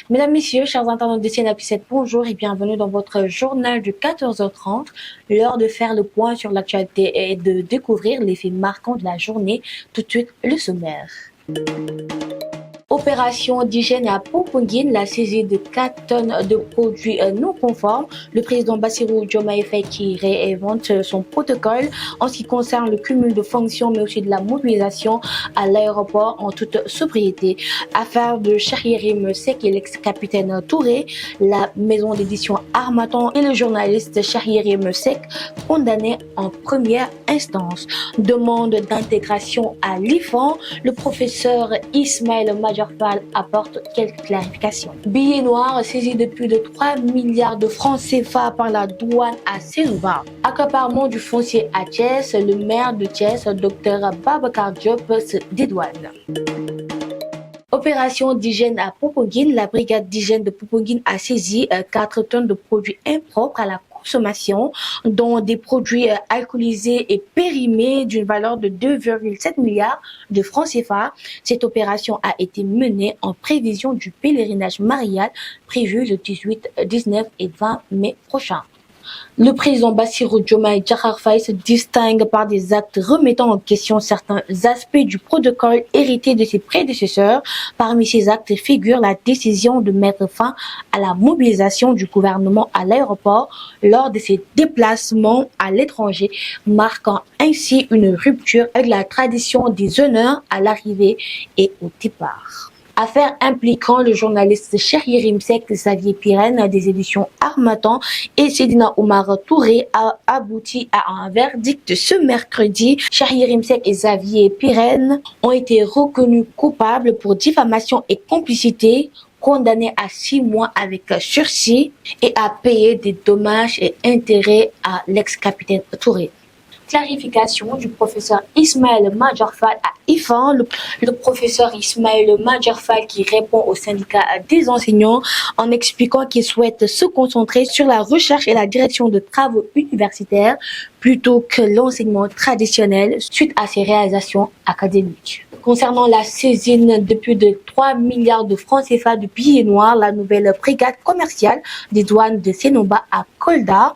Mesdames, Messieurs, chers internautes de CNAP 7, bonjour et bienvenue dans votre journal de 14h30. L'heure de faire le point sur l'actualité et de découvrir les faits marquants de la journée. Tout de suite, le sommaire. Opération d'hygiène à Popenguine, la saisie de 4 tonnes de produits non conformes. Le président Bassirou Diomaye Faye qui réinvente son protocole en ce qui concerne le cumul de fonctions mais aussi de la mobilisation à l'aéroport en toute sobriété. Affaire de Cheikh Yérim Seck et l'ex-capitaine Touré, la maison d'édition Harmattan et le journaliste Cheikh Yérim Seck condamnés en première instance. Demande d'intégration à l'IFAN, le professeur Ismaël Madior Fall apporte quelques clarifications. Billets noirs saisis de plus de 3 milliards de francs CFA par la douane à Sénova. Accaparement du foncier à Thiès, le maire de Thiès, Dr Babacar Diop, se dédouane. Opération d'hygiène à Popenguine, la brigade d'hygiène de Popenguine a saisi 4 tonnes de produits impropres à la consommation, dont des produits alcoolisés et périmés d'une valeur de 2,7 milliards de francs CFA. Cette opération a été menée en prévision du pèlerinage marial prévu le 18, 19 et 20 mai prochain. Le président Bassirou Diomaye Diakhar Faye se distingue par des actes remettant en question certains aspects du protocole hérité de ses prédécesseurs. Parmi ces actes figure la décision de mettre fin à la mobilisation du gouvernement à l'aéroport lors de ses déplacements à l'étranger, marquant ainsi une rupture avec la tradition des honneurs à l'arrivée et au départ. Affaire impliquant le journaliste Cheikh Yérim Seck, Xavier Pirenne des éditions Harmattan et Seydina Oumar Touré a abouti à un verdict ce mercredi. Cheikh Yérim Seck et Xavier Pirenne ont été reconnus coupables pour diffamation et complicité, condamnés à 6 mois avec sursis et à payer des dommages et intérêts à l'ex-capitaine Touré. Clarification du professeur Ismaël Madior Fall à IFAN. Le professeur Ismaël Madior Fall qui répond au syndicat des enseignants en expliquant qu'il souhaite se concentrer sur la recherche et la direction de travaux universitaires plutôt que l'enseignement traditionnel suite à ses réalisations académiques. Concernant la saisine de plus de 3 milliards de francs CFA de billets noirs, la nouvelle brigade commerciale des douanes de Sénoba à Kolda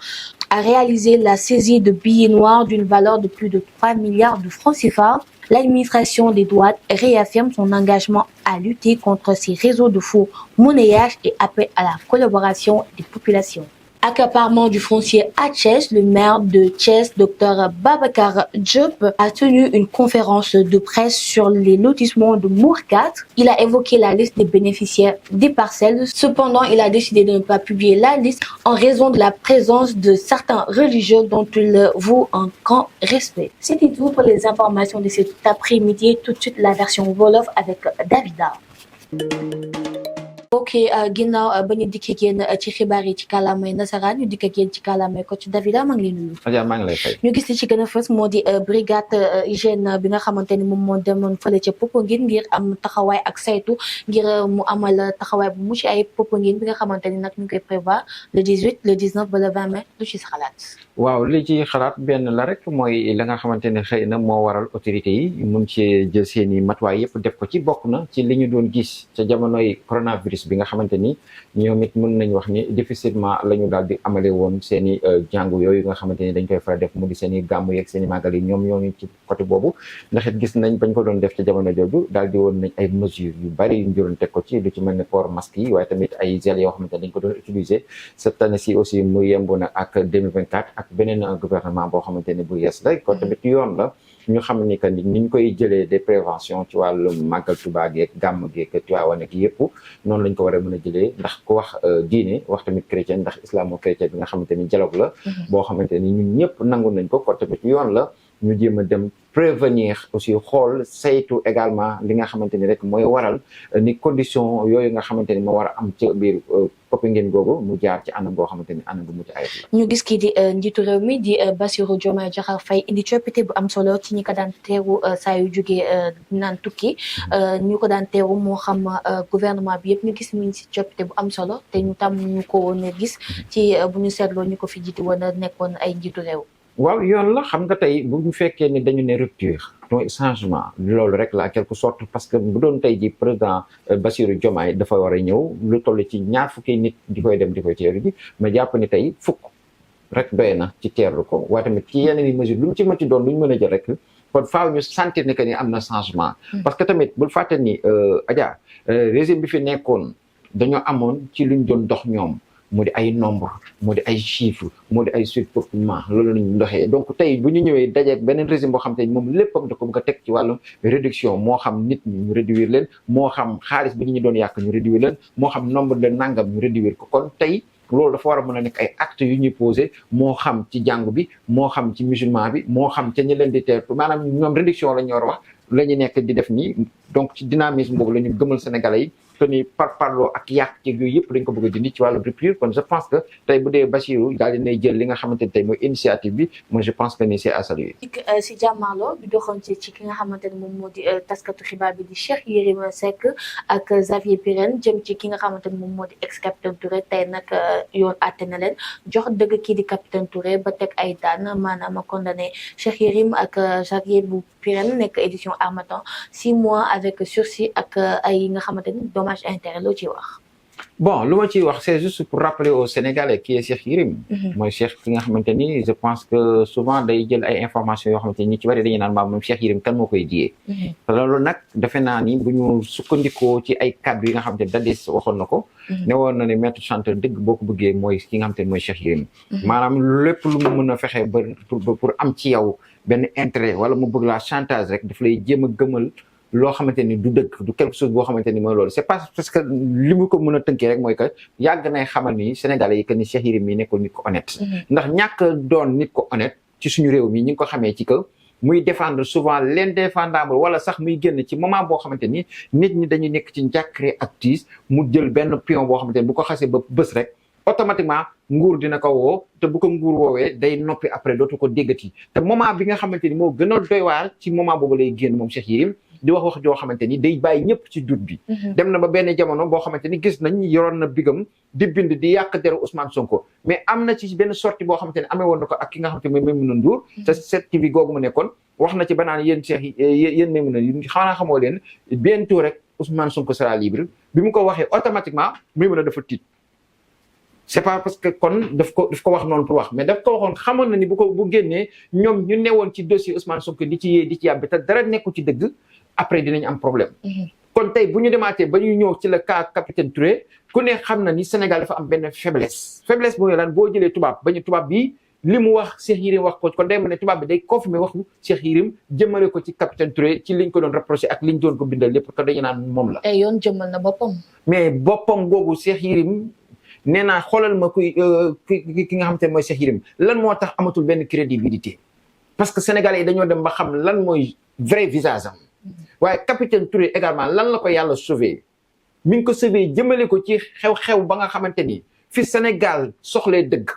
a réalisé la saisie de billets noirs d'une valeur de plus de 3 milliards de francs CFA. L'administration des douanes réaffirme son engagement à lutter contre ces réseaux de faux monnayages et appelle à la collaboration des populations. Accaparement du foncier à Thiès, le maire de Thiès, Dr Babacar Diop, a tenu une conférence de presse sur les lotissements de Mourkat. Il a évoqué la liste des bénéficiaires des parcelles. Cependant, il a décidé de ne pas publier la liste en raison de la présence de certains religieux dont il voue un grand respect. C'était tout pour les informations de cet après-midi. Tout de suite, la version Wolof avec Davida. ok ginnaaw ba ñu dikki génn ci xibaar yi ci kàllaamay nasaraan ñu dikk génn ci kàllaamay Kocc Davida maa ngi lay nuyu. Adja maa ngi lay fay. ñu gis li ci gën a fës moo di brigade hygiène bi nga xamante ni moom moo demoon fële ca Popenguine ngir am taxawaay ak saytu ngir mu amal taxawaay bu mucc ay Popenguine bi nga xamante ni nag ñu ngi koy prévoir le 18 le 19 ba le 20 mai lu ci xalaat. waaw li ci xalaat benn la rek mooy la nga xamante ne xëy na moo waral autorité yi mun ci jël seen i matuwaay yëpp def ko ci bokk na ci li ñu doon gis ca jamonoy coronavirus bi nga xamante ni ñoom it mën nañ wax ni difficilement la ñu daal di amale woon seen i jàngu yooyu nga xamante ni dañ koy faral def mu di seen i gàmmu yeeg seen i màggal yi ñoom ñooñu ci côté boobu ndax it gis nañ bañ ko doon def ca jamono jooju daal di woon nañ ay mesures yu bari yu ñu teg ko ci lu ci mel ne port masque yi waaye tamit ay gel yoo xamante ni dañ ko doon utiliser cette année ci aussi mu yemb na ak 2024 ak beneen gouvernement boo xamante ne bu yees la kon tamit yoon la ñu xam ni que ni ñu koy jëlee des préventions ci wàllu màggal Tuubaa geeg gàmm geeg Tiwaawan ak yëpp noonu lañ ko war a mën a jëlee ndax ku wax diine wax tamit chrétien ndax islamo-chrétien bi nga xamante ni dialogue la boo xamante ni ñun ñëpp nangu nañ ko kon tamit yoon la ñu jéem a dem prévenir aussi xool saytu également li nga xamante ni rek mooy waral ni condition yooyu nga xamante ni moo war a am ci biir Popenguine googu mu jaar ci anam boo xamante ni anam bu mucc ayib la. ñu gis kii di njiitu réew mi di Bassirou Diomaye Diakhar Faye indi coppite bu am solo ci ñi ko daan teeru saa yu jógee naan tukki ñu ko daan teeru moo xam gouvernement bi yëpp ñu gis mi si coppite bu am solo te ñu tam ñu ko woon a gis ci bu ñu seetloo ñu ko fi jiitu woon a nekkoon ay njiitu réew. waaw yoon la xam nga tey bu ñu fekkee ne dañu ne rupture mooy changement loolu rek la en quelque sorte parce que bu doon tey ji président Bassirou Diomaye dafa war a ñëw lu toll ci ñaar fukki nit di koy dem di koy teeru ji ma jàpp ni tey fukk rek doy na ci teerlu ko waaye tamit ci yeneen i mesure lu mu ci mënti doon lu ñu mën a jël rek kon faaw ñu sentir ne que ni am na changement parce que tamit bul fàtte ni Adja régime bi fi nekkoon dañoo amoon ci luñ doon dox ñoom moo di ay nombre moo di ay chiffres moo di ay surpeuplement loolu lañu doxee donc tey bu ñu ñëwee dajeeg beneen régime boo xam te moom léppam da ko bëgg a teg ci wàllum réduction moo xam nit ñi ñu réduire leen moo xam xaalis bi ñu doon yàq ñu réduire leen moo xam nombre de nangam ñu réduire ko kon tey loolu dafa war a mën a nekk ay actes yu ñuy posé moo xam ci jàngu bi moo xam ci musulman bi moo xam ca ñi leen di teertu maanaam ñoom réduction la ñu war a wax la ñu nekk di def nii donc ci dynamisme boobu la ñu gëmal Sénégalais yi que ni parparloo ak yàq ci yooyu yëpp dañ ko bëgg a dindi ci wàllu rupture kon je pense que tey bu dee Bassirou daal dinay jël li nga xamante ni tey mooy initiative bi moi je pense que ni c'est à saluer. si jàmmaarloo bi doxoon ci ki nga xamante ne moom moo di taskatu xibaar bi di Cheikh Yérim Seck ak Xavier Pirane jëm ci ki nga xamante ne moom moo di ex capitaine Touré tey nag yoon àtte na leen jox dëgg kii di capitaine Touré ba teg ay daan maanaam condamné Cheikh Yérim ak Xavier bu Pirane nekk édition Harmattan 6 mois avec sursis ak ay nga xamante ni dommage intérêt loo ciy wax. bon lu ma ciy wax c'est juste pour rappeler aux Sénégalais qui est Cheikh Yérim. mooy Cheikh ki nga xamante ni je pense que souvent day jël ay informations yoo xamante ni ñu ci bari dañuy naan moom Cheikh Yérim kan moo koy jiyee. loolu nag defe naa ni bu ñu sukkandikoo ci ay kàddu yi nga xamante ni Dadis waxoon na ko. ne woon na ne maître chanteur dëgg boo ko bëggee mooy ki nga xamante ni mooy Cheikh Yérim. maanaam lépp lu mu mën a fexe ba pour am ci yow benn intérêt wala mu bëgg la chantage rek daf lay jéem a gëmal. loo xamante ni du dëgg du quelque chose boo xamante ni mooy loolu c'est pas parce que li mu ko mën a tënkee rek mooy que yàgg nay xamal ni Sénégalais yi que ni Cheikh Yérim mi nekkul nit ko honnête ndax ñàkk doon nit ko honnête ci suñu réew mi ñi ngi ko xamee ci que muy défendre souvent l'indéfendable wala sax muy génn ci moment boo xamante ni nit ñi dañuy nekk ci njàkkare ak tiis mu jël benn pion boo xamante ni bu ko xasee ba bës rek automatiquement nguur dina ko woo te bu ko nguur woowee day noppi après dootu ko déggati te moment bi nga xamante ni moo gën a doy waar ci moment boobu lay génn moom Cheikh Yérim di wax joo xamante ni day bàyyi ñëpp ci doute bi dem na ba benn jamono boo xamante ni gis nañ yoroon na bigam di bind di yàq deru Ousmane Sonko mais am na ci benn sortie boo xamante ni amee woon na ko ak ki nga xamante ni mooy Maimouna Ndour te 7TV googu mu nekkoon wax na ci ba naan yéen Cheikh yéen Maimouna xanaa xamoo leen bientôt rek Ousmane Sonko sera libre bi mu ko waxee automatiquement Maimouna dafa tiit c'est pas parce que kon daf ko wax noonu pour wax mais daf ko waxoon xamoon na ni bu génnee ñoom ñu newoon ci dossier Ousmane Sonko di ci yàbbi te dara nekku ci dëgg après dinañ am problème kon tey bu ñu demaatee ba ñu ñëw ci le cas capitaine Touré ku ne xam na ni Sénégal dafa am benn faiblesse mooy lan boo jëlee tubaab ba ñu tubaab bi li mu wax Cheikh Yérim wax ko kon day mel ne tubaab bi day confirmer waxu Cheikh Yérim jëmale ko ci capitaine Touré ci liñ ko doon reproché ak liñ doon ko bindal lépp que dañu naan moom la. tey yoon jëmal na boppam. mais boppam googu Cheikh Yérim nee naa xoolal ma ki nga xamante ne mooy Cheikh Yérim lan moo tax amatul benn crédibilité parce que sénégalais yi dañoo dem ba xam lan mooy vrai visage am. waaye capitaine Touré également lan la ko yàlla sauvé mi ngi ko sauvé jëmale ko ci xew-xew ba nga xamante ni fi Sénégal soxlee dëgg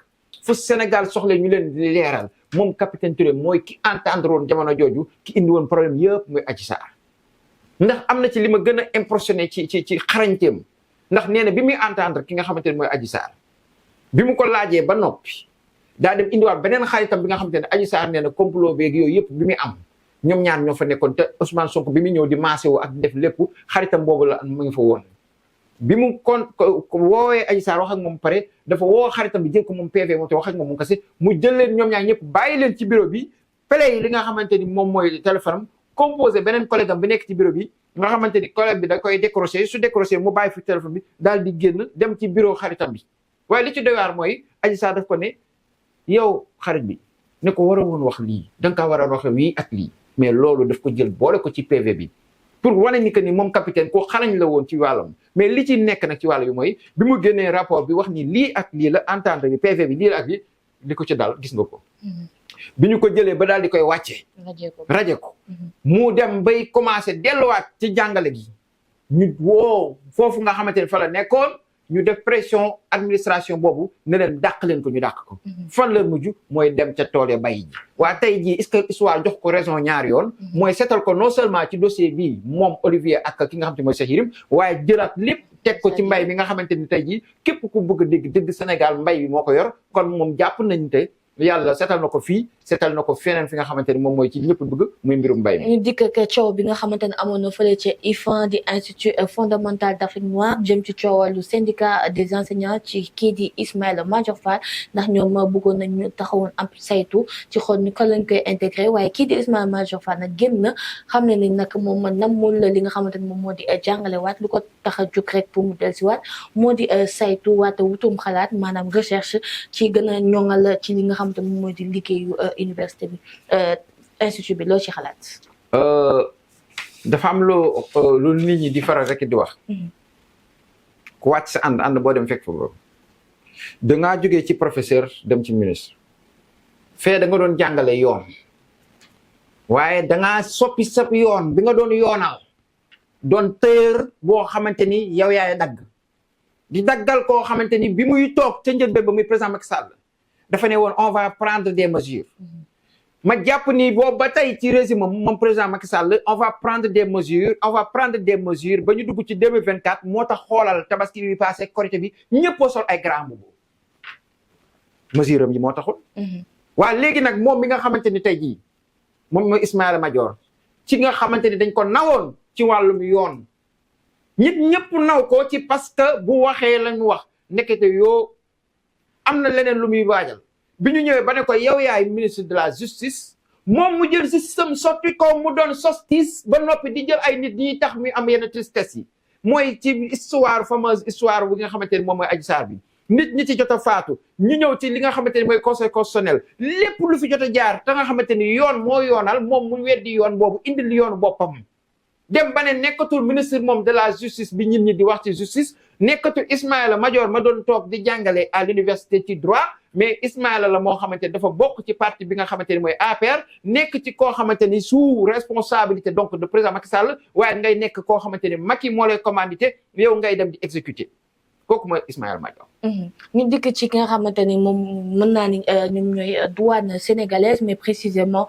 fu Sénégal soxlee ñu leen leeral moom capitaine Touré mooy ki entendre woon jamono jooju ki indi woon problème yëpp muy Adji Sarr ndax am na ci li ma gën a impressionné ci xarañteem ndax nee na bi muy entendre ki nga xamante ne mooy Adji Sarr bi mu ko laajee ba noppi daa dem indiwaat beneen xaritam bi nga xamante ne Adji Sarr nee na complot beeg yooyu yëpp bi muy am ñoom ñaar ñoo fa nekkoon te Ousmane Sonko bi mu ñëw di maase woo ak def lépp xaritam boobu la mu ngi fa woon bi mu woowee Adji Sarr wax ak moom pare dafa woo xaritam bi jël ko moom PV moom te wax ak moom kese mu jël leen ñoom ñaar ñëpp bàyyi leen ci bureau bi play li nga xamante ni moom mooy téléphone am composé beneen collègue am bi nekk ci bureau bi nga xamante ni collègue bi da koy décroché su décroché mu bàyyi fi téléphone bi daal di génn dem ci bureau xaritam bi waaye li ci doy waar mooy Adji Sarr daf ko ne yow xarit bi ne ko war a woon wax lii da nga kaa war a wax wii ak lii mais loolu daf ko jël boole ko ci PV bi pour wane ni que ni moom capitaine ko xarañ la woon ci wàllam mais li ci nekk nag ci wàll bi mooy bi mu génnee rapport bi wax ni lii ak lii la entendre bi PV bi lii la ak lii li ko ci dal gis nga ko bi ñu ko jëlee ba daal di koy wàccee raje ko mu dem bay commencé delluwaat ci jàngale gi ñu woo foofu nga xamante ne fa la nekkoon ñu def pression administration boobu ne leen dàq leen ko ñu dàq ko fan la mujj mooy dem ca tool ya bay ji waa tey jii est-ce que histoire jox ko raison ñaari yoon mooy seetal ko non seulement ci dossier bii moom Olivier ak ki nga xamante mooy Cheikh Yérim waaye jëlaat lépp teg ko ci mbay mi nga xamante ni tey jii képp ku bëgg a dégg Sénégal mbay bi moo ko yor kon moom jàpp nañ te yàlla seetal na ko fii seetal na ko feneen fi nga xamante ni moom mooy ci ñëpp bëgg muy mbirum mbay mi. ñu dikk ak coow bi nga xamante ne amoon na fële ci IFAN di institut fondamental d'Afrique noire jëm ci coowalu syndicat des enseignants ci kii di Ismaïla Madior Fall ndax ñoom bëggoon nañ ñu taxawoon am saytu ci xool ni ko lañ koy intégré waaye kii di Ismaïla Madior Fall nag génn na xam ne ni nag moom man namul li nga xamante ne moom moo di jàngale waat lu ko tax a jóg rek pour mu dellusiwaat moo di saytu waate wutum xalaat maanaam recherche ci gën a ñoŋal ci li nga xamante ne moom moo di liggéeyu université bi institut bi loo ci xalaat. dafa am lu nit ñi di faral rek di wax. ku wàcc sa ànd boo dem fekk fa boobu. da ngaa jógee ci professeur dem ci ministre. fee da nga doon jàngale yoon. waaye da ngaa soppi sa yoon bi nga doon yoonal. doon tëyër boo xamante ni yow yaay dagg. di daggal koo xamante ni bi muy toog ca njëlbéen ba muy président Macky Sall dafa ne woon on va prendre des mesures. ma jàpp ni boobu ba tey ci régime moom président Macky Sall on va prendre des mesures ba ñu dugg ci 2024 moo tax xoolal tabaski bi passé korité bi ñëpp a sol ay grand boubou mesure am yi moo taxul. waaw léegi nag moom mi nga xamante ni tey jii moom mooy Ismaïla Madior ci nga xamante ni dañ ko nawoon ci wàllum yoon ñëpp naw ko ci parce que bu waxee lañu wax nekkete yoo am na leneen lu muy waajal. bi ñu ñëwee ba ne ko yow yaay ministre de la justice moom mu jël système sotti ko mu doon sostis ba noppi di jël ay nit ñi tax muy am yenn tristesse yi mooy ci fameuse histoire bu nga xamante ni moom mooy Adji Sarr bi nit ñi ci jot a faatu ñu ñëw ci li nga xamante ni mooy conseil constitutionnel lépp lu fi jot a jaar te nga xamante ni yoon moo yoonal moom mu weddi yoon boobu indil yoonu boppam dem ba ne nekkatul ministre moom de la justice bi nit ñi di wax ci justice nekkatul Ismaïla Madior ma doon toog di jàngale à l'université ci droit mais Ismaïla la moo xamante ni dafa bokk ci parti bi nga xamante ni mooy APR nekk ci koo xamante ni sous responsabilité donc de président Macky Sall waaye ngay nekk koo xamante ni Macky moo lay commandité yow ngay dem di exécuter kooku mooy Ismaïla Madior. ñu dikk ci ki nga xamante ni moom mën naa ni ñoom ñooy douane sénégalaise mais précisément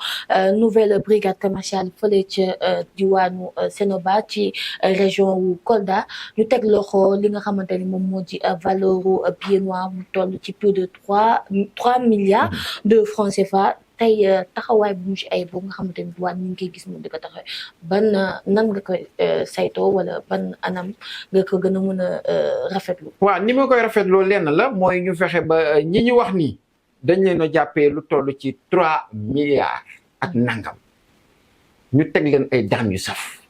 nouvelle brigade commerciale fële ca diwaanu Sénoba ci région wu Kolda ñu teg loxo li nga xamante ni moom moo di valeuru billet noir mu toll ci plus de 3 milliards de francs CFA. tey taxawaay bu mu ci ay boobu nga xamante ni douane ñu ngi koy gis moom di ko taxawee ban nan nga koy saytoo wala ban anam nga ko gën a mën a rafetlu. waaw ni ma koy rafetloo lenn la mooy ñu fexe ba ñi ñu wax nii dañ leen a jàppee lu toll ci 3 milliards ak nangam ñu teg leen ay daan yu saf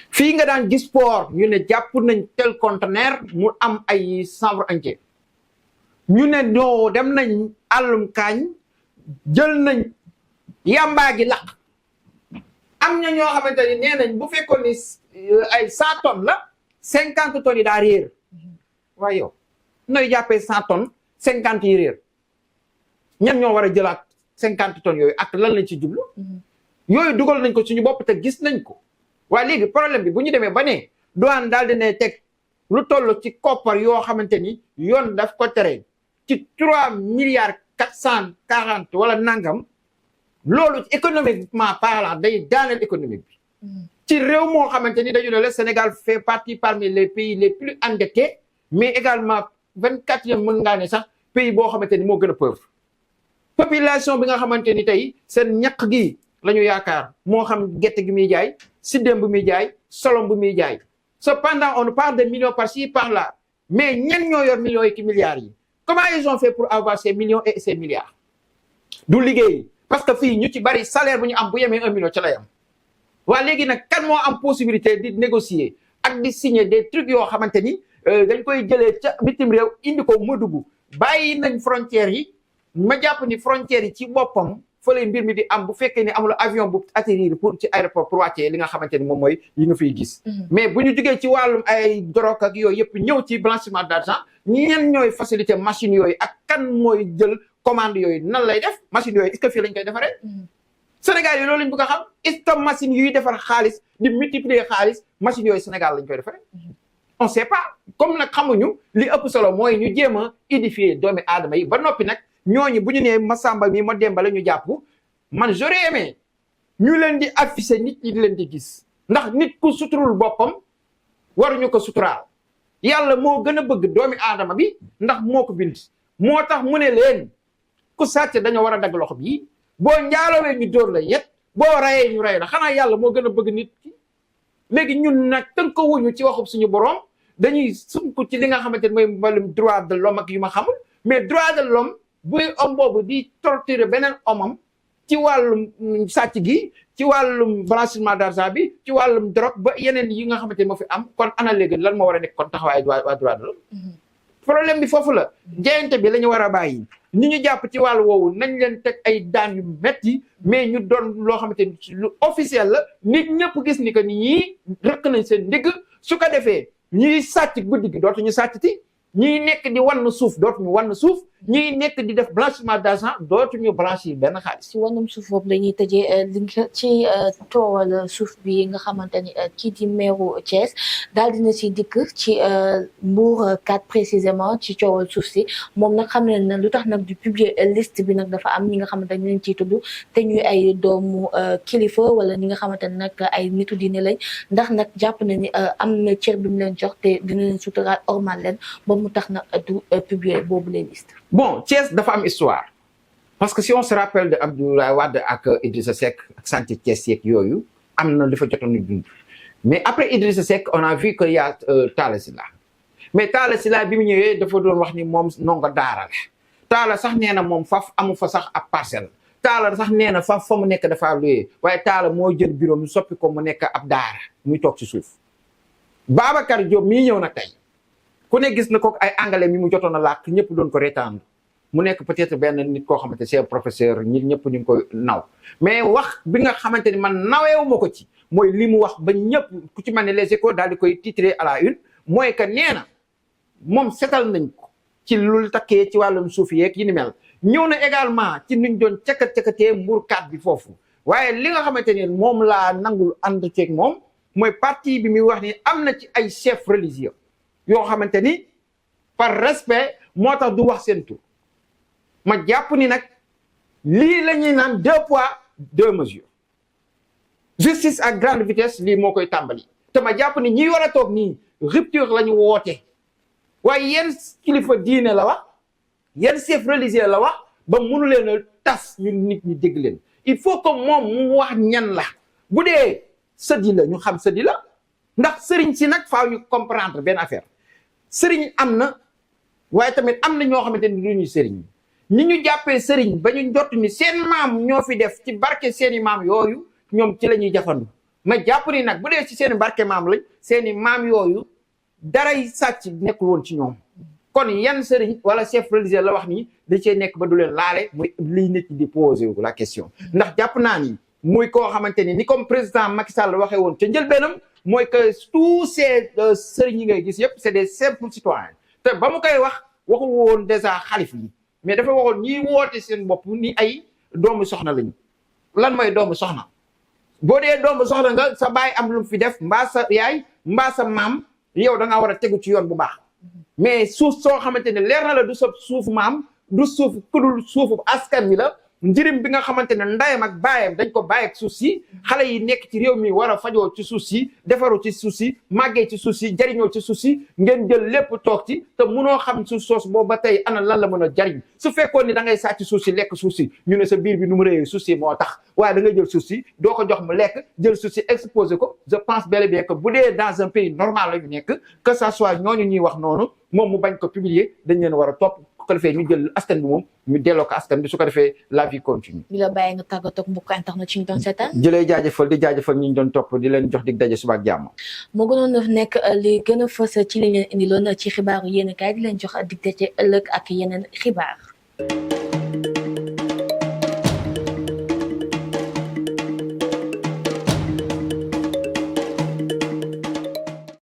fii nga daan gis port ñu ne jàpp nañ tel conteneur mu am ay chambre entier ñu ne ñoo dem nañ àllum kaañ jël nañ yàmbaa gi laq am na ñoo xamante ni nee nañ bu fekkoon ni ay 100 tonnes la 50 tonnes yi daa réer waaye yow nooy jàppee 100 tonnes 50 yi réer ñan ñoo war a jëlaat 50 tonnes yooyu ak lan lañ ci jublu yooyu dugal nañ ko suñu bopp te gis nañ ko waaye léegi problème bi bu ñu demee ba ne douane daal dina teg lu toll ci koppar yoo xamante ni yoon daf ko tere ci 3 milliards 440 wala nangam loolu économiquement parlant day daaneel économique bi ci réew moo xamante ni dañu ne le Sénégal fait partie parmi les pays les plus endettés mais également 24e mën ngaa ne sax pays boo xamante ni moo gën a pauvre population bi nga xamante ni tey seen ñaq gi la ñu yaakaar moo xam gerte gi muy jaay siddéem bu muy jaay solom bu muy jaay cependant on parle de millions par-ci par-là mais ñen ñoo yor millions yi ki milliards yi comment ils ont fait pour avoir ces millions et ces milliards du liggéey parce que fii ñu ci bari salaire bu ñu am bu yemee 1 million ca lay am waa léegi nag kan moo am possibilité di négocier ak di signer des trucs yoo xamante ni dañ koy jëlee ca bitim réew indi ko mu dugg bàyyi nañ frontières yi ma jàpp ni frontières yi ci boppam fële mbir mi di am bu fekkee ne amul avion bu atterrir pour ci aéroport pour wàccee li nga xamante ni moom mooy yi nga fiy gis mais bu ñu jógee ci wàllum ay drogue ak yooyu yëpp ñëw ci blanchiment d'argent ñen ñooy facilité machine yooyu ak kan mooy jël commande yooyu nan lay def machine yooyu est-ce que fii lañ koy defaree Sénégal yi loolu lañ bëgg a xam est-ce que machine yuy defar xaalis di multiplier xaalis machine yooyu Sénégal lañ koy defaree on sait pas comme nag xamuñu li ëpp solo mooy ñu jéem a édifier doomi aadama yi ba noppi nag ñooñu bu ñu nee Massamba mi ma Demba la ñu jàpp man j'aurais aimé ñu leen di afficher nit ñi di leen di gis ndax nit ku suturul boppam waruñu ko suturaal yàlla moo gën a bëgg doomi aadama bi ndax moo ko bind moo tax mu ne leen ku sàcc dañoo war a dagg loxo bi boo njaalowee ñu dóor la yet boo rayee ñu ray la xanaa yàlla moo gën a bëgg nit ki léegi ñun nag tënkawuñu ci waxub suñu borom dañuy sump ci li nga xamante ne mooy mbalum droit de l'homme ak yu ma xamul mais droit de l'homme buy homme boobu di torturer beneen homam ci wàllum sàcc gi ci wàllum blanchiment d'argent bi ci wàllum drogue ba yeneen yi nga xamante ne moo fi am kon ana léegi lan moo war a nekk kon taxawaay waa droit de l'homme problème bi foofu la jeyante bi la ñu war a bàyyi ñi ñu jàpp ci wàllu woowu nañ leen teg ay daan yu metti mais ñu doon loo xamante ni lu officiel la nit ñëpp gis ni que ni ñii rëkk nañ seen ndigg su ko defee ñiy sàcc guddi gi dootuñu sàccti ñiy nekk di wann suuf dootuñu wann suuf ñiy nekk di def blanchiment d'argent dootuñu blanchir benn xaalis. ci wàllum suuf boobu la ñuy tëjee li ci toowal suuf bi nga xamante ni kii di meeru Thiès daal dina si dikk ci Mbour 4 précisément ci coowal suuf si moom nag xam ne na lu tax nag di publier liste bi nag dafa am ñi nga xamante ne leen ciy tudd te ñuy ay doomu kilifa wala ñi nga xamante ne nag ay nitu diine lañ ndax nag jàpp na ni am na cër bi mu leen jox te dina leen suturaal ormal leen ba mu tax na du publier boobu les listes. Bon, Thiès dafa am histoire parce que si on se rappelle de Abdoulaye Wade ak Idrissa Seck ak santé Thiès yeeg yooyu am na dafa jotoon a dund mais après Idrissa Seck on a vu que y a Talla Sylla mais Talla Sylla bi mu ñëwee dafa doon wax ni moom ndongo daara la Talla sax nee na moom faf amu fa sax ab parcelle Talla sax nee na fa mu nekk dafa luye waaye Talla moo jël bureau mu soppi ko mu nekk ab daara muy toog ci suuf Babacar Diop mii ñëw nag tey ku ne gis na ko ay anglais mi mu jotoon a làkk ñëpp doon ko reetaan mu nekk peut-être benn nit koo xamante c'est professeur ñi ñëpp ñu ngi koy naw mais wax bi nga xamante ni man naweewu ma ko ci mooy li mu wax ba ñëpp ku ci mel ne les Échos daal di koy titrer à la une mooy que nee na moom setal nañ ko ci lu takkee ci wàllum suuf yeeg yi ni mel ñëw na également ci nuñ doon cakatee mbuurkat bi foofu waaye li nga xamante ni moom laa nangul ànd ceeg moom mooy parti bi muy wax ni am na ci ay chefs religieux yoo xamante ni par respect moo tax du wax seen tur ma jàpp ni nag lii la ñuy naan 2 poids 2 mesures justice à grande vitesse lii moo koy tàmbali te ma jàpp ni ñi war a toog nii rupture la ñu woote waaye yenn kilifa diine la wax yenn chef religieux la wax ba mënu leen a tas ñun nit ñi dégg leen il faut que moom mu wax ñan la bu dee sëdi la ñu xam sëdi la ndax sëriñ si nag faaw ñu comprendre benn affaire sëriñ am na waaye tamit am na ñoo xamante ni du ñuy sëriñ ñi ñu jàppee sëriñ ba ñu jot ni seen maam ñoo fi def ci barke seeni maam yooyu ñoom ci la ñuy jafandu ma jàpp ni nag bu dee ci seeni barke maam lañ seeni maam yooyu daray sàcc nekkul woon ci ñoom kon yan sëriñ wala chef religieux la wax ni da cee nekk ba du leen laale muy liy nit ñi di posé wu la question ndax jàpp naa ni muy koo xamante ni comme président Macky Sall waxee woon ca njëlbeenam mooy que tous ces sëriñ yi ngay gis yëpp c'est des simples citoyens te ba mu koy wax waxul woon déjà xalif yi mais dafa waxoon ñiy woote seen bopp ni ay doomu soxna lañu lan mooy doomu soxna boo dee doomu soxna nga sa baay am lu mu fi def mbaa sa yaay mbaa sa maam yow da ngaa war a tegu ci yoon bu baax mais suuf soo xamante ne leer na la du sa suufu maam du suuf kudul suufu askan wi la njëriñ bi nga xamante ne ndayam ak baayam dañ ko bàyyi ak suuf si xale yi nekk ci réew mi war a fajoo ci suuf si defaru ci suuf si màggee ci suuf si jariñoo ci suuf si ngeen jël lépp toog ci te munoo xam suuf soos boobu ba tey ana lan la mën a jariñ su fekkoon ni da ngay sàcc suuf si lekk suuf si ñu ne sa biir bi nu mu réyee suuf si moo tax waaye da ngay jël suuf si doo ko jox mu lekk jël suuf si exposé ko je pense bel et bien que bu dee dans un pays normal la ñu nekk que ça soit ñooñu ñuy wax noonu moom mu bañ ko publier dañ leen war a topp ko defee ñu jël askan bi moom ñu delloo ko askan bi su ko defee la vie continue. di la bàyyi nga tàggatoo ak mbokk internet ci ñu doon seetaan. jëlee jaajëfal di jaajëfal ñi ñu doon topp di leen jox dig daje suba ak jàmm. moo gënoon a nekk li gën a fës ci li leen indiloon ci xibaaru yéen kaay di leen jox dig daje ëllëg ak yeneen xibaar.